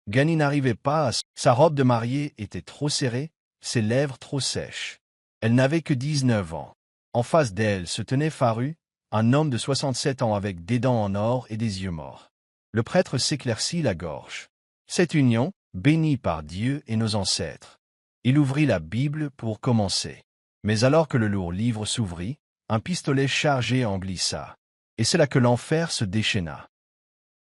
Gany n'arrivait pas sa robe de mariée était trop serrée, ses lèvres trop sèches. Elle n'avait que 19 ans. En face d'elle se tenait Faru, un homme de 67 ans avec des dents en or et des yeux morts. Le prêtre s'éclaircit la gorge. Cette union, bénie par Dieu et nos ancêtres. Il ouvrit la Bible pour commencer. Mais alors que le lourd livre s'ouvrit, un pistolet chargé en glissa. Et c'est là que l'enfer se déchaîna.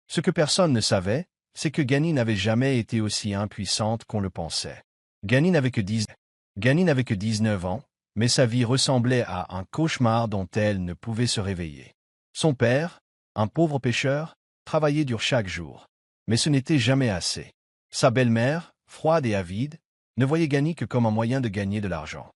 Ce que personne ne savait, c'est que Gany n'avait jamais été aussi impuissante qu'on le pensait. Gany n'avait que 19 ans, mais sa vie ressemblait à un cauchemar dont elle ne pouvait se réveiller. Son père, un pauvre pêcheur, travaillait dur chaque jour. Mais ce n'était jamais assez. Sa belle-mère, froide et avide, ne voyait Gany que comme un moyen de gagner de l'argent.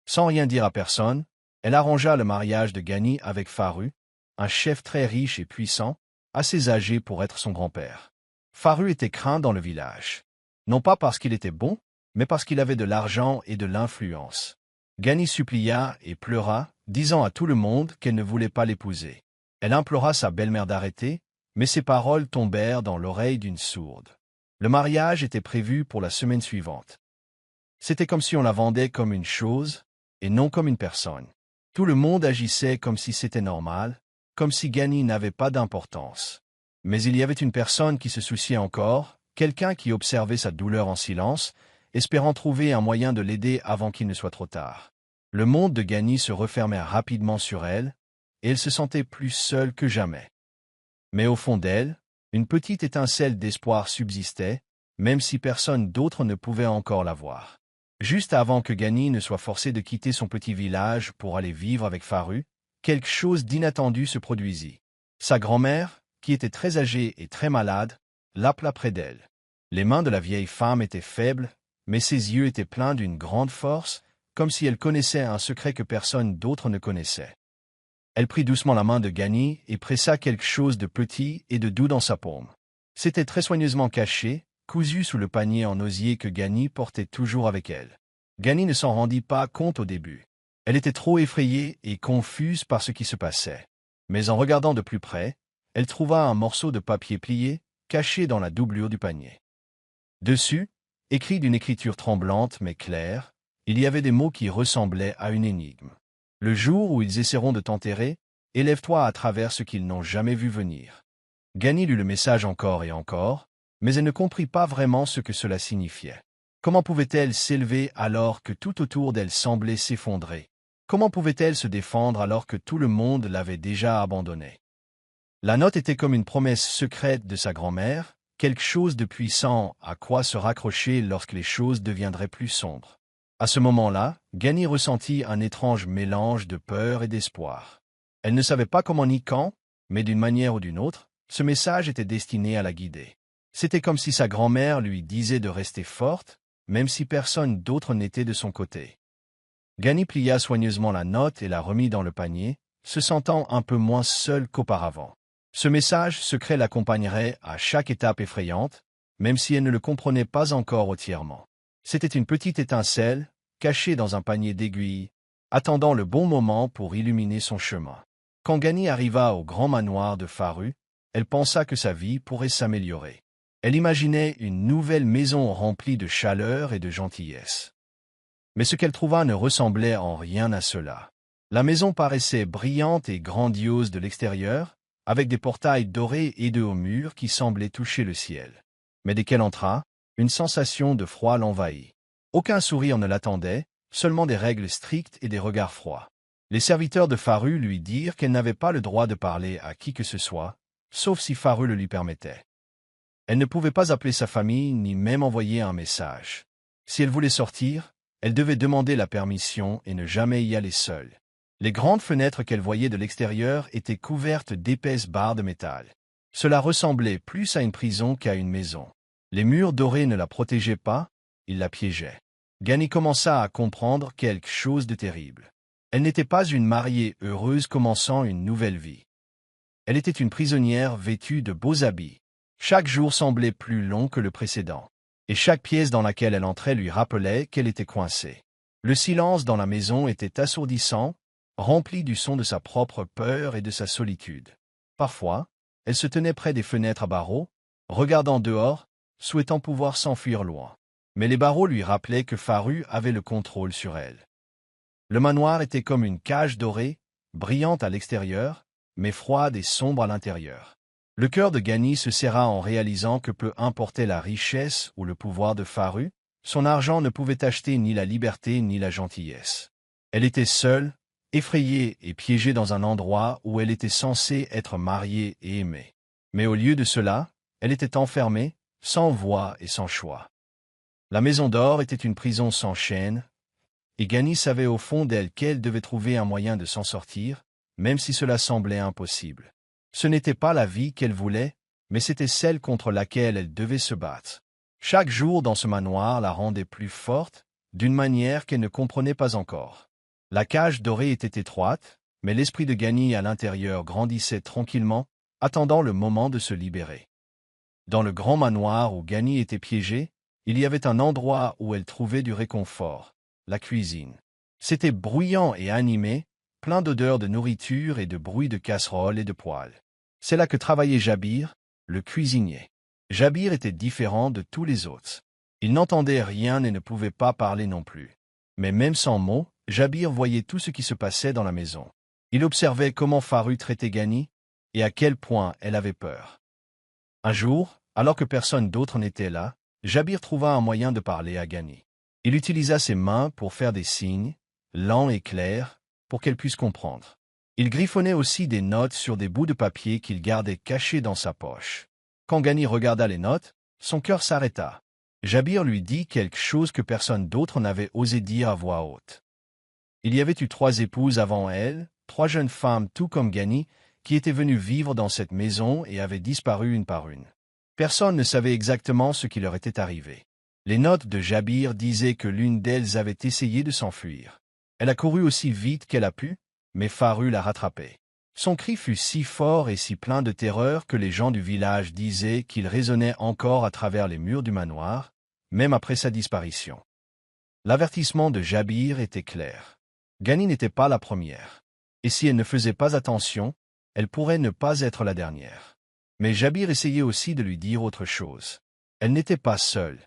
Sans rien dire à personne, elle arrangea le mariage de Gany avec Faru, un chef très riche et puissant, assez âgé pour être son grand-père. Faru était craint dans le village. Non pas parce qu'il était bon, mais parce qu'il avait de l'argent et de l'influence. Gany supplia et pleura, disant à tout le monde qu'elle ne voulait pas l'épouser. Elle implora sa belle-mère d'arrêter, mais ses paroles tombèrent dans l'oreille d'une sourde. Le mariage était prévu pour la semaine suivante. C'était comme si on la vendait comme une chose, et non comme une personne. Tout le monde agissait comme si c'était normal, comme si Gany n'avait pas d'importance. Mais il y avait une personne qui se souciait encore, quelqu'un qui observait sa douleur en silence, espérant trouver un moyen de l'aider avant qu'il ne soit trop tard. Le monde de Gany se refermait rapidement sur elle, et elle se sentait plus seule que jamais. Mais au fond d'elle, une petite étincelle d'espoir subsistait, même si personne d'autre ne pouvait encore la voir. Juste avant que Gany ne soit forcé de quitter son petit village pour aller vivre avec Faru, quelque chose d'inattendu se produisit. Sa grand-mère, qui était très âgée et très malade, l'appela près d'elle. Les mains de la vieille femme étaient faibles, mais ses yeux étaient pleins d'une grande force, comme si elle connaissait un secret que personne d'autre ne connaissait. Elle prit doucement la main de Gany et pressa quelque chose de petit et de doux dans sa paume. C'était très soigneusement caché, cousu sous le panier en osier que Gany portait toujours avec elle. Gany ne s'en rendit pas compte au début. Elle était trop effrayée et confuse par ce qui se passait. Mais en regardant de plus près, elle trouva un morceau de papier plié, caché dans la doublure du panier. Dessus, écrit d'une écriture tremblante mais claire, il y avait des mots qui ressemblaient à une énigme. Le jour où ils essaieront de t'enterrer, élève-toi à travers ce qu'ils n'ont jamais vu venir. Gany lut le message encore et encore, mais elle ne comprit pas vraiment ce que cela signifiait. Comment pouvait-elle s'élever alors que tout autour d'elle semblait s'effondrer? Comment pouvait-elle se défendre alors que tout le monde l'avait déjà abandonnée? La note était comme une promesse secrète de sa grand-mère, quelque chose de puissant à quoi se raccrocher lorsque les choses deviendraient plus sombres. À ce moment-là, Gany ressentit un étrange mélange de peur et d'espoir. Elle ne savait pas comment ni quand, mais d'une manière ou d'une autre, ce message était destiné à la guider. C'était comme si sa grand-mère lui disait de rester forte, même si personne d'autre n'était de son côté. Gany plia soigneusement la note et la remit dans le panier, se sentant un peu moins seule qu'auparavant. Ce message secret l'accompagnerait à chaque étape effrayante, même si elle ne le comprenait pas encore entièrement. C'était une petite étincelle, cachée dans un panier d'aiguilles, attendant le bon moment pour illuminer son chemin. Quand Gany arriva au grand manoir de Faru, elle pensa que sa vie pourrait s'améliorer. Elle imaginait une nouvelle maison remplie de chaleur et de gentillesse. Mais ce qu'elle trouva ne ressemblait en rien à cela. La maison paraissait brillante et grandiose de l'extérieur, avec des portails dorés et de hauts murs qui semblaient toucher le ciel. Mais dès qu'elle entra, une sensation de froid l'envahit. Aucun sourire ne l'attendait, seulement des règles strictes et des regards froids. Les serviteurs de Faru lui dirent qu'elle n'avait pas le droit de parler à qui que ce soit, sauf si Faru le lui permettait. Elle ne pouvait pas appeler sa famille ni même envoyer un message. Si elle voulait sortir, elle devait demander la permission et ne jamais y aller seule. Les grandes fenêtres qu'elle voyait de l'extérieur étaient couvertes d'épaisses barres de métal. Cela ressemblait plus à une prison qu'à une maison. Les murs dorés ne la protégeaient pas, ils la piégeaient. Gany commença à comprendre quelque chose de terrible. Elle n'était pas une mariée heureuse commençant une nouvelle vie. Elle était une prisonnière vêtue de beaux habits. Chaque jour semblait plus long que le précédent, et chaque pièce dans laquelle elle entrait lui rappelait qu'elle était coincée. Le silence dans la maison était assourdissant, rempli du son de sa propre peur et de sa solitude. Parfois, elle se tenait près des fenêtres à barreaux, regardant dehors, souhaitant pouvoir s'enfuir loin. Mais les barreaux lui rappelaient que Faru avait le contrôle sur elle. Le manoir était comme une cage dorée, brillante à l'extérieur, mais froide et sombre à l'intérieur. Le cœur de Gani se serra en réalisant que peu importait la richesse ou le pouvoir de Faru, son argent ne pouvait acheter ni la liberté ni la gentillesse. Elle était seule, effrayée et piégée dans un endroit où elle était censée être mariée et aimée. Mais au lieu de cela, elle était enfermée, sans voix et sans choix. La maison d'or était une prison sans chaînes, et Gani savait au fond d'elle qu'elle devait trouver un moyen de s'en sortir, même si cela semblait impossible. Ce n'était pas la vie qu'elle voulait, mais c'était celle contre laquelle elle devait se battre. Chaque jour dans ce manoir la rendait plus forte, d'une manière qu'elle ne comprenait pas encore. La cage dorée était étroite, mais l'esprit de Gani à l'intérieur grandissait tranquillement, attendant le moment de se libérer. Dans le grand manoir où Gani était piégée, il y avait un endroit où elle trouvait du réconfort, la cuisine. C'était bruyant et animé, plein d'odeurs de nourriture et de bruit de casseroles et de poêles. C'est là que travaillait Jabir, le cuisinier. Jabir était différent de tous les autres. Il n'entendait rien et ne pouvait pas parler non plus. Mais même sans mots, Jabir voyait tout ce qui se passait dans la maison. Il observait comment Faru traitait Gani et à quel point elle avait peur. Un jour, alors que personne d'autre n'était là, Jabir trouva un moyen de parler à Gani. Il utilisa ses mains pour faire des signes, lents et clairs, pour qu'elle puisse comprendre. Il griffonnait aussi des notes sur des bouts de papier qu'il gardait cachés dans sa poche. Quand Gani regarda les notes, son cœur s'arrêta. Jabir lui dit quelque chose que personne d'autre n'avait osé dire à voix haute. Il y avait eu 3 épouses avant elle, 3 jeunes femmes tout comme Gani, qui étaient venues vivre dans cette maison et avaient disparu une par une. Personne ne savait exactement ce qui leur était arrivé. Les notes de Jabir disaient que l'une d'elles avait essayé de s'enfuir. Elle a couru aussi vite qu'elle a pu, mais Faru l'a rattrapée. Son cri fut si fort et si plein de terreur que les gens du village disaient qu'il résonnait encore à travers les murs du manoir, même après sa disparition. L'avertissement de Jabir était clair. Gani n'était pas la première. Et si elle ne faisait pas attention, elle pourrait ne pas être la dernière. Mais Jabir essayait aussi de lui dire autre chose. Elle n'était pas seule.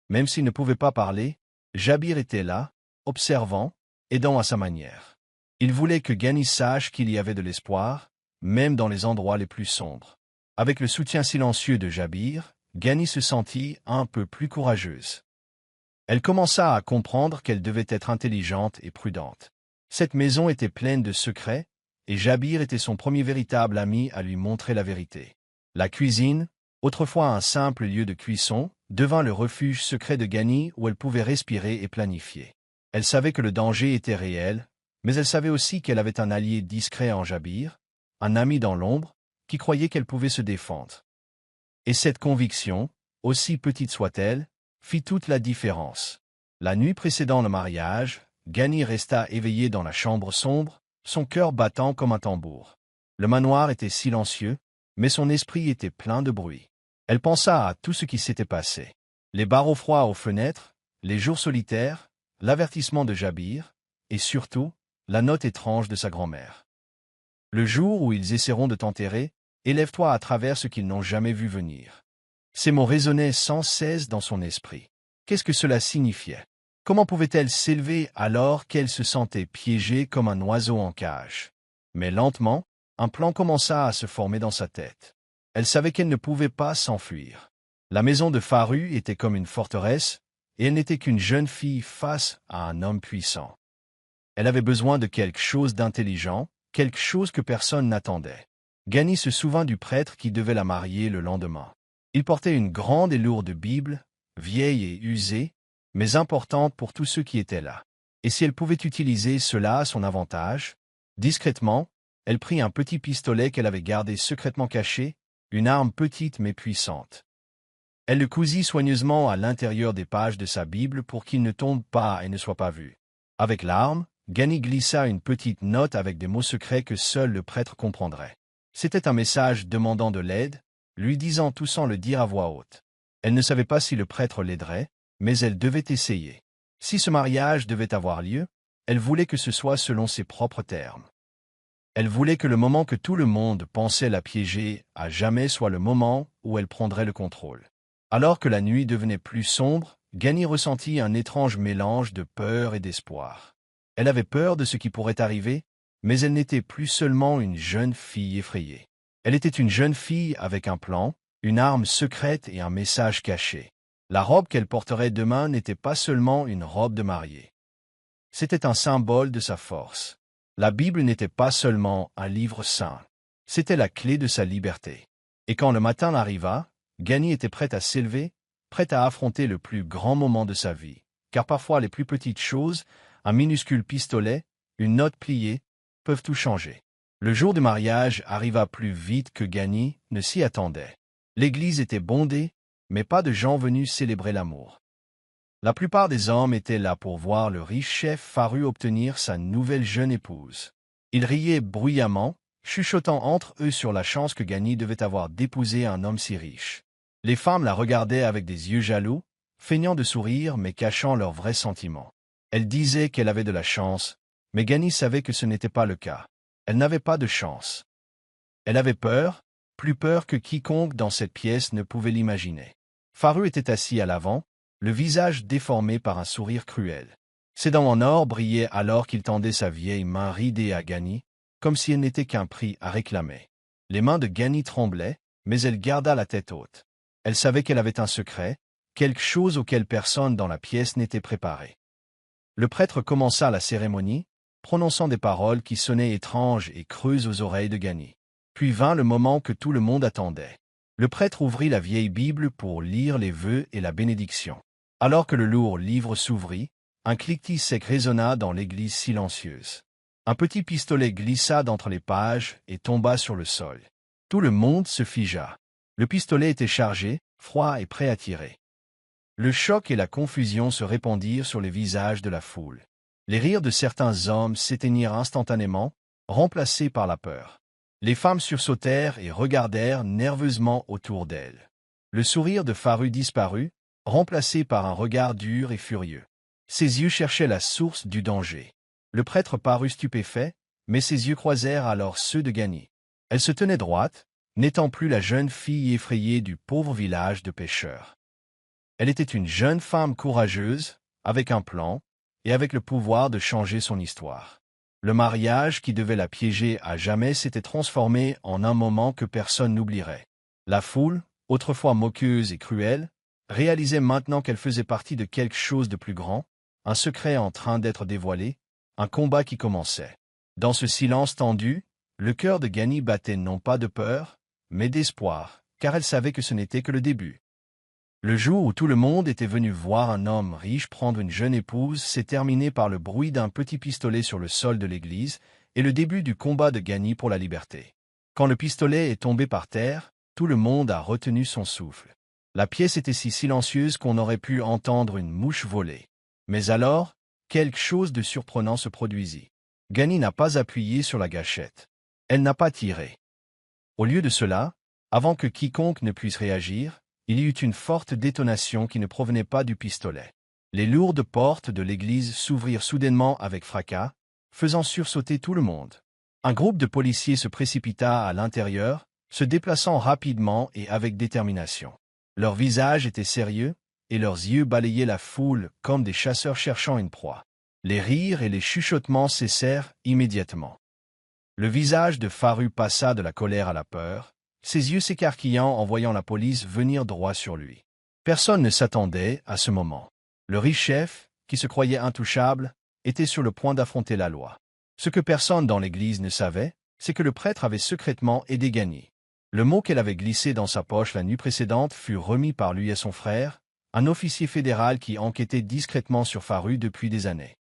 Même s'il ne pouvait pas parler, Jabir était là, observant, aidant à sa manière. Il voulait que Gani sache qu'il y avait de l'espoir, même dans les endroits les plus sombres. Avec le soutien silencieux de Jabir, Gani se sentit un peu plus courageuse. Elle commença à comprendre qu'elle devait être intelligente et prudente. Cette maison était pleine de secrets, et Jabir était son premier véritable ami à lui montrer la vérité. La cuisine, autrefois un simple lieu de cuisson, devint le refuge secret de Gani où elle pouvait respirer et planifier. Elle savait que le danger était réel, mais elle savait aussi qu'elle avait un allié discret en Jabir, un ami dans l'ombre, qui croyait qu'elle pouvait se défendre. Et cette conviction, aussi petite soit-elle, fit toute la différence. La nuit précédant le mariage, Gani resta éveillée dans la chambre sombre, son cœur battant comme un tambour. Le manoir était silencieux, mais son esprit était plein de bruit. Elle pensa à tout ce qui s'était passé. Les barreaux froids aux fenêtres, les jours solitaires, l'avertissement de Jabir, et surtout, la note étrange de sa grand-mère. Le jour où ils essaieront de t'enterrer, élève-toi à travers ce qu'ils n'ont jamais vu venir. Ces mots résonnaient sans cesse dans son esprit. Qu'est-ce que cela signifiait? Comment pouvait-elle s'élever alors qu'elle se sentait piégée comme un oiseau en cage? Mais lentement, un plan commença à se former dans sa tête. Elle savait qu'elle ne pouvait pas s'enfuir. La maison de Faru était comme une forteresse, et elle n'était qu'une jeune fille face à un homme puissant. Elle avait besoin de quelque chose d'intelligent, quelque chose que personne n'attendait. Gani se souvint du prêtre qui devait la marier le lendemain. Il portait une grande et lourde Bible, vieille et usée, mais importante pour tous ceux qui étaient là. Et si elle pouvait utiliser cela à son avantage, discrètement, elle prit un petit pistolet qu'elle avait gardé secrètement caché, une arme petite mais puissante. Elle le cousit soigneusement à l'intérieur des pages de sa Bible pour qu'il ne tombe pas et ne soit pas vu. Avec l'arme, Gani glissa une petite note avec des mots secrets que seul le prêtre comprendrait. C'était un message demandant de l'aide, lui disant tout sans le dire à voix haute. Elle ne savait pas si le prêtre l'aiderait, mais elle devait essayer. Si ce mariage devait avoir lieu, elle voulait que ce soit selon ses propres termes. Elle voulait que le moment que tout le monde pensait la piéger à jamais soit le moment où elle prendrait le contrôle. Alors que la nuit devenait plus sombre, Gani ressentit un étrange mélange de peur et d'espoir. Elle avait peur de ce qui pourrait arriver, mais elle n'était plus seulement une jeune fille effrayée. Elle était une jeune fille avec un plan, une arme secrète et un message caché. La robe qu'elle porterait demain n'était pas seulement une robe de mariée. C'était un symbole de sa force. La Bible n'était pas seulement un livre saint. C'était la clé de sa liberté. Et quand le matin arriva, Gani était prête à s'élever, prête à affronter le plus grand moment de sa vie. Car parfois les plus petites choses, un minuscule pistolet, une note pliée, peuvent tout changer. Le jour du mariage arriva plus vite que Gani ne s'y attendait. L'église était bondée, mais pas de gens venus célébrer l'amour. La plupart des hommes étaient là pour voir le riche chef Faru obtenir sa nouvelle jeune épouse. Ils riaient bruyamment, chuchotant entre eux sur la chance que Gani devait avoir d'épouser un homme si riche. Les femmes la regardaient avec des yeux jaloux, feignant de sourire mais cachant leurs vrais sentiments. Elles disaient qu'elle avait de la chance, mais Gani savait que ce n'était pas le cas. Elle n'avait pas de chance. Elle avait peur, plus peur que quiconque dans cette pièce ne pouvait l'imaginer. Faru était assis à l'avant, le visage déformé par un sourire cruel. Ses dents en or brillaient alors qu'il tendait sa vieille main ridée à Gani, comme si elle n'était qu'un prix à réclamer. Les mains de Gani tremblaient, mais elle garda la tête haute. Elle savait qu'elle avait un secret, quelque chose auquel personne dans la pièce n'était préparé. Le prêtre commença la cérémonie, prononçant des paroles qui sonnaient étranges et creuses aux oreilles de Gani. Puis vint le moment que tout le monde attendait. Le prêtre ouvrit la vieille Bible pour lire les vœux et la bénédiction. Alors que le lourd livre s'ouvrit, un cliquetis sec résonna dans l'église silencieuse. Un petit pistolet glissa d'entre les pages et tomba sur le sol. Tout le monde se figea. Le pistolet était chargé, froid et prêt à tirer. Le choc et la confusion se répandirent sur les visages de la foule. Les rires de certains hommes s'éteignirent instantanément, remplacés par la peur. Les femmes sursautèrent et regardèrent nerveusement autour d'elles. Le sourire de Faru disparut, remplacé par un regard dur et furieux. Ses yeux cherchaient la source du danger. Le prêtre parut stupéfait, mais ses yeux croisèrent alors ceux de Gani. Elle se tenait droite, n'étant plus la jeune fille effrayée du pauvre village de pêcheurs. Elle était une jeune femme courageuse, avec un plan, et avec le pouvoir de changer son histoire. Le mariage qui devait la piéger à jamais s'était transformé en un moment que personne n'oublierait. La foule, autrefois moqueuse et cruelle, réalisait maintenant qu'elle faisait partie de quelque chose de plus grand, un secret en train d'être dévoilé, un combat qui commençait. Dans ce silence tendu, le cœur de Gani battait non pas de peur, mais d'espoir, car elle savait que ce n'était que le début. Le jour où tout le monde était venu voir un homme riche prendre une jeune épouse s'est terminé par le bruit d'un petit pistolet sur le sol de l'église et le début du combat de Gani pour la liberté. Quand le pistolet est tombé par terre, tout le monde a retenu son souffle. La pièce était si silencieuse qu'on aurait pu entendre une mouche voler. Mais alors, quelque chose de surprenant se produisit. Gani n'a pas appuyé sur la gâchette. Elle n'a pas tiré. Au lieu de cela, avant que quiconque ne puisse réagir, il y eut une forte détonation qui ne provenait pas du pistolet. Les lourdes portes de l'église s'ouvrirent soudainement avec fracas, faisant sursauter tout le monde. Un groupe de policiers se précipita à l'intérieur, se déplaçant rapidement et avec détermination. Leurs visages étaient sérieux, et leurs yeux balayaient la foule comme des chasseurs cherchant une proie. Les rires et les chuchotements cessèrent immédiatement. Le visage de Faru passa de la colère à la peur, ses yeux s'écarquillant en voyant la police venir droit sur lui. Personne ne s'attendait à ce moment. Le riche chef, qui se croyait intouchable, était sur le point d'affronter la loi. Ce que personne dans l'église ne savait, c'est que le prêtre avait secrètement aidé Gani. Le mot qu'elle avait glissé dans sa poche la nuit précédente fut remis par lui à son frère, un officier fédéral qui enquêtait discrètement sur Faru depuis des années.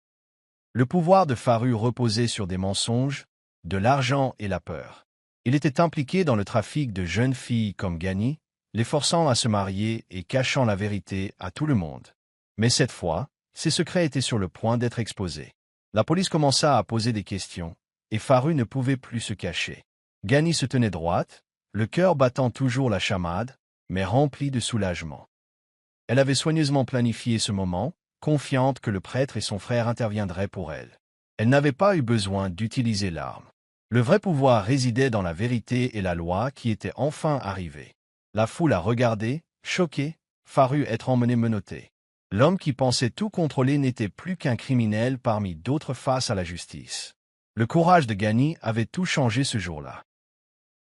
Le pouvoir de Faru reposait sur des mensonges, de l'argent et la peur. Il était impliqué dans le trafic de jeunes filles comme Gani, les forçant à se marier et cachant la vérité à tout le monde. Mais cette fois, ses secrets étaient sur le point d'être exposés. La police commença à poser des questions, et Faru ne pouvait plus se cacher. Gani se tenait droite, le cœur battant toujours la chamade, mais rempli de soulagement. Elle avait soigneusement planifié ce moment, confiante que le prêtre et son frère interviendraient pour elle. Elle n'avait pas eu besoin d'utiliser l'arme. Le vrai pouvoir résidait dans la vérité et la loi qui étaient enfin arrivées. La foule a regardé, choquée, Faru être emmené menotté. L'homme qui pensait tout contrôler n'était plus qu'un criminel parmi d'autres face à la justice. Le courage de Ghani avait tout changé ce jour-là.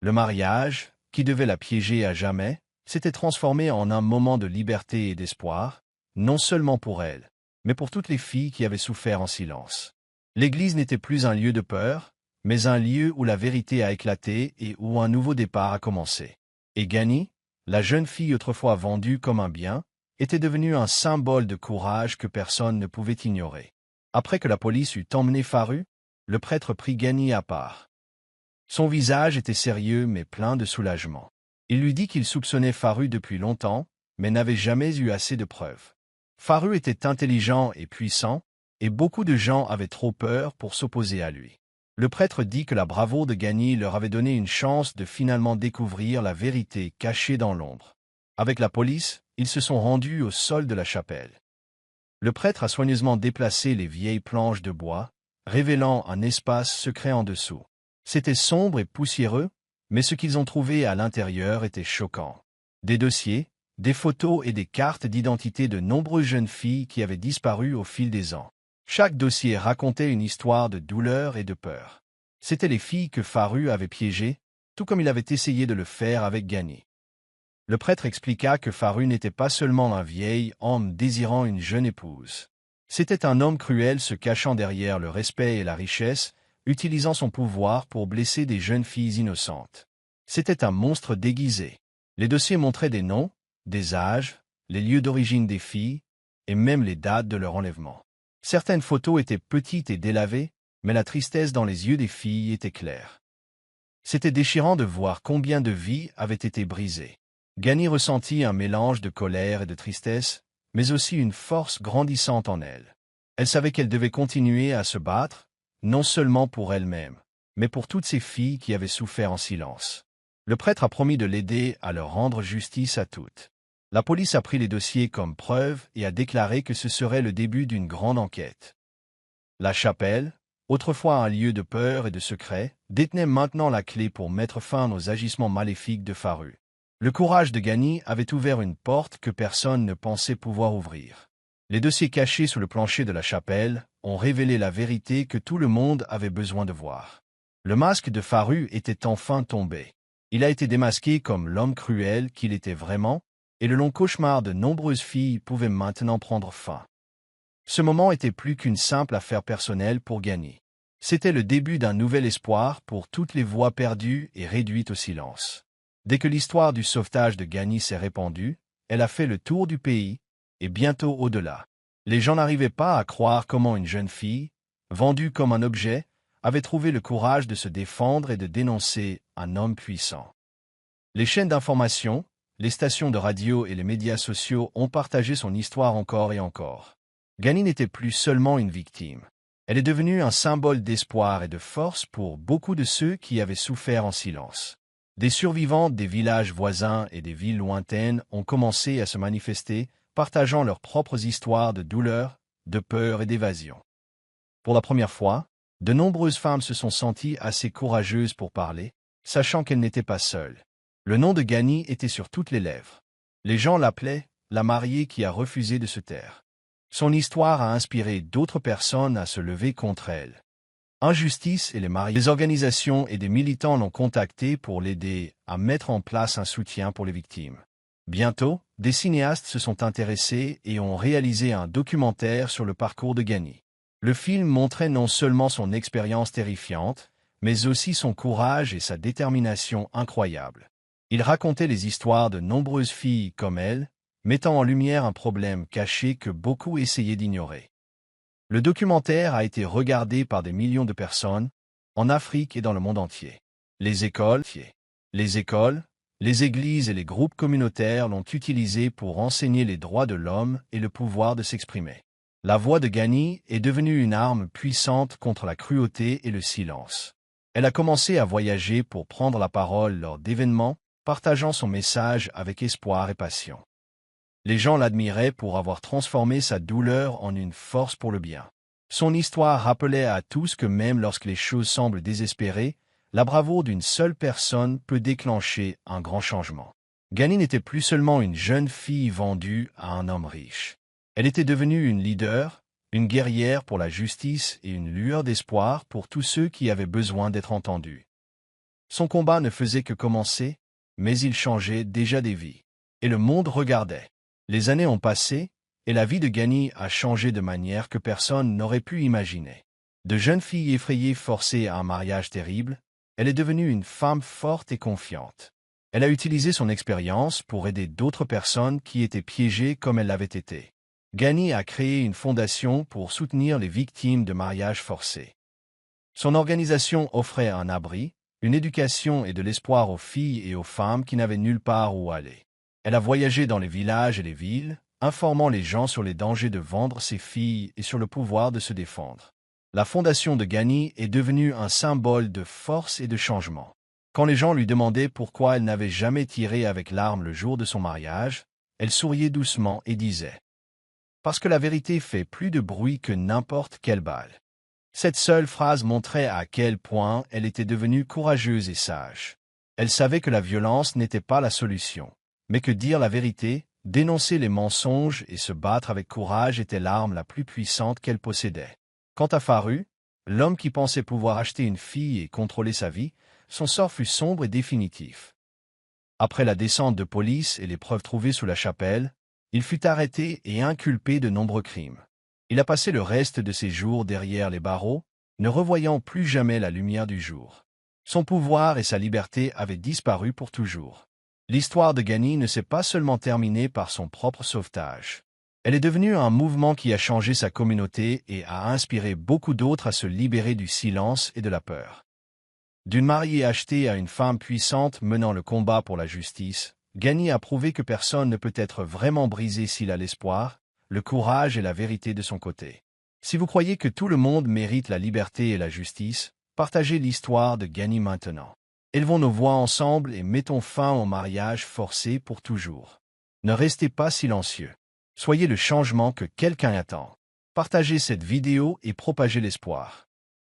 Le mariage, qui devait la piéger à jamais, s'était transformé en un moment de liberté et d'espoir, non seulement pour elle, mais pour toutes les filles qui avaient souffert en silence. L'église n'était plus un lieu de peur, mais un lieu où la vérité a éclaté et où un nouveau départ a commencé. Et Ghani, la jeune fille autrefois vendue comme un bien, était devenue un symbole de courage que personne ne pouvait ignorer. Après que la police eut emmené Faru, le prêtre prit Ghani à part. Son visage était sérieux mais plein de soulagement. Il lui dit qu'il soupçonnait Faru depuis longtemps, mais n'avait jamais eu assez de preuves. Faru était intelligent et puissant, et beaucoup de gens avaient trop peur pour s'opposer à lui. Le prêtre dit que la bravoure de Ghani leur avait donné une chance de finalement découvrir la vérité cachée dans l'ombre. Avec la police, ils se sont rendus au sol de la chapelle. Le prêtre a soigneusement déplacé les vieilles planches de bois, révélant un espace secret en dessous. C'était sombre et poussiéreux, mais ce qu'ils ont trouvé à l'intérieur était choquant. Des dossiers, des photos et des cartes d'identité de nombreuses jeunes filles qui avaient disparu au fil des ans. Chaque dossier racontait une histoire de douleur et de peur. C'étaient les filles que Faru avait piégées, tout comme il avait essayé de le faire avec Ghani. Le prêtre expliqua que Faru n'était pas seulement un vieil homme désirant une jeune épouse. C'était un homme cruel se cachant derrière le respect et la richesse, utilisant son pouvoir pour blesser des jeunes filles innocentes. C'était un monstre déguisé. Les dossiers montraient des noms, des âges, les lieux d'origine des filles, et même les dates de leur enlèvement. Certaines photos étaient petites et délavées, mais la tristesse dans les yeux des filles était claire. C'était déchirant de voir combien de vies avaient été brisées. Ghani ressentit un mélange de colère et de tristesse, mais aussi une force grandissante en elle. Elle savait qu'elle devait continuer à se battre, non seulement pour elle-même, mais pour toutes ces filles qui avaient souffert en silence. Le prêtre a promis de l'aider à leur rendre justice à toutes. La police a pris les dossiers comme preuve et a déclaré que ce serait le début d'une grande enquête. La chapelle, autrefois un lieu de peur et de secret, détenait maintenant la clé pour mettre fin aux agissements maléfiques de Faru. Le courage de Ghani avait ouvert une porte que personne ne pensait pouvoir ouvrir. Les dossiers cachés sous le plancher de la chapelle ont révélé la vérité que tout le monde avait besoin de voir. Le masque de Faru était enfin tombé. Il a été démasqué comme l'homme cruel qu'il était vraiment, et le long cauchemar de nombreuses filles pouvait maintenant prendre fin. Ce moment était plus qu'une simple affaire personnelle pour Ghani. C'était le début d'un nouvel espoir pour toutes les voix perdues et réduites au silence. Dès que l'histoire du sauvetage de Ghani s'est répandue, elle a fait le tour du pays, et bientôt au-delà. Les gens n'arrivaient pas à croire comment une jeune fille, vendue comme un objet, avait trouvé le courage de se défendre et de dénoncer un homme puissant. Les chaînes d'information, les stations de radio et les médias sociaux ont partagé son histoire encore et encore. Ghani n'était plus seulement une victime. Elle est devenue un symbole d'espoir et de force pour beaucoup de ceux qui avaient souffert en silence. Des survivantes des villages voisins et des villes lointaines ont commencé à se manifester, partageant leurs propres histoires de douleur, de peur et d'évasion. Pour la première fois, de nombreuses femmes se sont senties assez courageuses pour parler, sachant qu'elles n'étaient pas seules. Le nom de Ghani était sur toutes les lèvres. Les gens l'appelaient « la mariée qui a refusé de se taire ». Son histoire a inspiré d'autres personnes à se lever contre elle. Injustice et les mariés, des organisations et des militants l'ont contacté pour l'aider à mettre en place un soutien pour les victimes. Bientôt, des cinéastes se sont intéressés et ont réalisé un documentaire sur le parcours de Ghani. Le film montrait non seulement son expérience terrifiante, mais aussi son courage et sa détermination incroyables. Il racontait les histoires de nombreuses filles comme elle, mettant en lumière un problème caché que beaucoup essayaient d'ignorer. Le documentaire a été regardé par des millions de personnes, en Afrique et dans le monde entier. Les écoles, les églises et les groupes communautaires l'ont utilisé pour enseigner les droits de l'homme et le pouvoir de s'exprimer. La voix de Ghani est devenue une arme puissante contre la cruauté et le silence. Elle a commencé à voyager pour prendre la parole lors d'événements, partageant son message avec espoir et passion. Les gens l'admiraient pour avoir transformé sa douleur en une force pour le bien. Son histoire rappelait à tous que même lorsque les choses semblent désespérées, la bravoure d'une seule personne peut déclencher un grand changement. Gani n'était plus seulement une jeune fille vendue à un homme riche. Elle était devenue une leader, une guerrière pour la justice et une lueur d'espoir pour tous ceux qui avaient besoin d'être entendus. Son combat ne faisait que commencer, mais il changeait déjà des vies. Et le monde regardait. Les années ont passé, et la vie de Gani a changé de manière que personne n'aurait pu imaginer. De jeune fille effrayée forcée à un mariage terrible, elle est devenue une femme forte et confiante. Elle a utilisé son expérience pour aider d'autres personnes qui étaient piégées comme elle l'avait été. Gani a créé une fondation pour soutenir les victimes de mariages forcés. Son organisation offrait un abri, une éducation et de l'espoir aux filles et aux femmes qui n'avaient nulle part où aller. Elle a voyagé dans les villages et les villes, informant les gens sur les dangers de vendre ses filles et sur le pouvoir de se défendre. La fondation de Gani est devenue un symbole de force et de changement. Quand les gens lui demandaient pourquoi elle n'avait jamais tiré avec l'arme le jour de son mariage, elle souriait doucement et disait « Parce que la vérité fait plus de bruit que n'importe quelle balle ». Cette seule phrase montrait à quel point elle était devenue courageuse et sage. Elle savait que la violence n'était pas la solution, mais que dire la vérité, dénoncer les mensonges et se battre avec courage était l'arme la plus puissante qu'elle possédait. Quant à Farru, l'homme qui pensait pouvoir acheter une fille et contrôler sa vie, son sort fut sombre et définitif. Après la descente de police et les preuves trouvées sous la chapelle, il fut arrêté et inculpé de nombreux crimes. Il a passé le reste de ses jours derrière les barreaux, ne revoyant plus jamais la lumière du jour. Son pouvoir et sa liberté avaient disparu pour toujours. L'histoire de Gani ne s'est pas seulement terminée par son propre sauvetage. Elle est devenue un mouvement qui a changé sa communauté et a inspiré beaucoup d'autres à se libérer du silence et de la peur. D'une mariée achetée à une femme puissante menant le combat pour la justice, Gani a prouvé que personne ne peut être vraiment brisé s'il a l'espoir, le courage et la vérité de son côté. Si vous croyez que tout le monde mérite la liberté et la justice, partagez l'histoire de Gani maintenant. Élevons nos voix ensemble et mettons fin au mariage forcé pour toujours. Ne restez pas silencieux. Soyez le changement que quelqu'un attend. Partagez cette vidéo et propagez l'espoir.